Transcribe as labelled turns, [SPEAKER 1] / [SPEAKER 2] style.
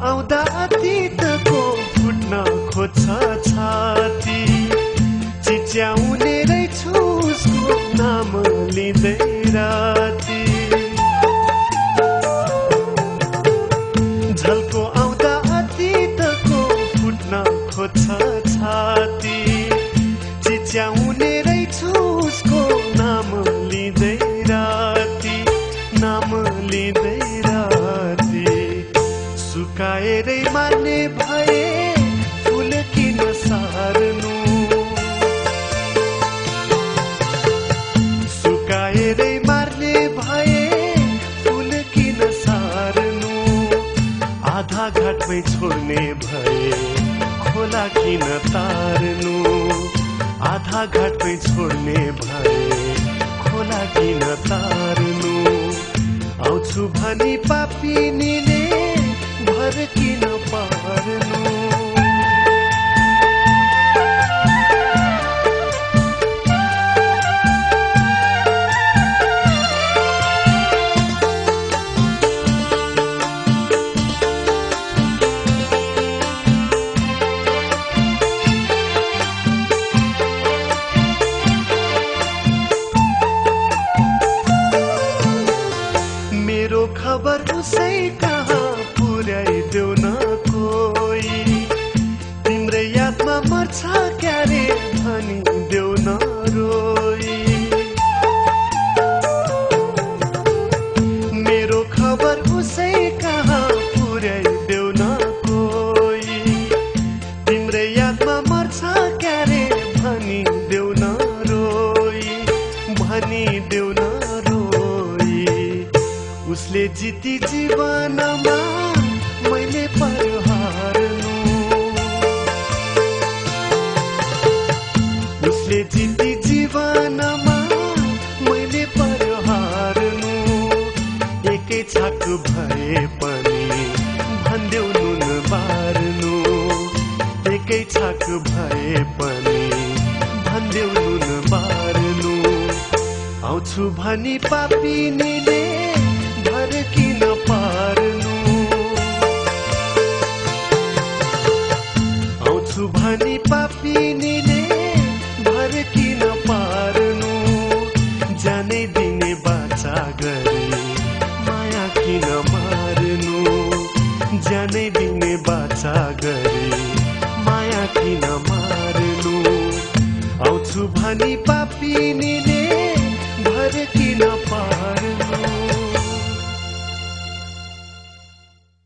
[SPEAKER 1] आउँदा अतीतको फुट्न खोज्छ छाती चिच्याउने रहेछु उसको नाम लिँदै राती झल्को आउँदा अतीतको फुट्न खोज्छ छाती चिच्याउने रहेछु उसको नाम लिँदै राती नाम लिँदै राती सुकाएरै मार्ने भए फुल किन सार्नु सुकाएरै मार्ने भए फुल किन सार्नु आधा घाटमै छोड्ने भए खोला किन तार्नु आधा घाटमै छोड्ने भए खोला किन तार्नु आउँछु भनी पापिनीले भर किन पार्नु मेरो खबर उसै कहाँ पुर्याइदेऊ न कोही तिम्रै यादमा मर्छ क्यारे भनिदेऊ न रोई मेरो खबर उसै कहाँ पुर्याइदेऊ न कोही तिम्रै यादमा मर्छ क्यारे भनिदेऊ न रोई भनिदेऊ न उसले जिती जीवनमा मैले पर्यो हार्नु उसले जिती जीवनमा मैले पर्यो हार्नु एकै छाक भए पनि भन्देऊ नुन बार्नु एकै छाक भए पनि भन्देऊ नुन बार्नु आउँछु भनी पापिनीले भर किन पार्नु आउँछु भनी पापिनीले भर किन पार्नु जानै दिने बाचा गरी माया किन मार्नु जानै दिने बाचा गरी माया किन मार्नु आउँछु भनी पापिनीले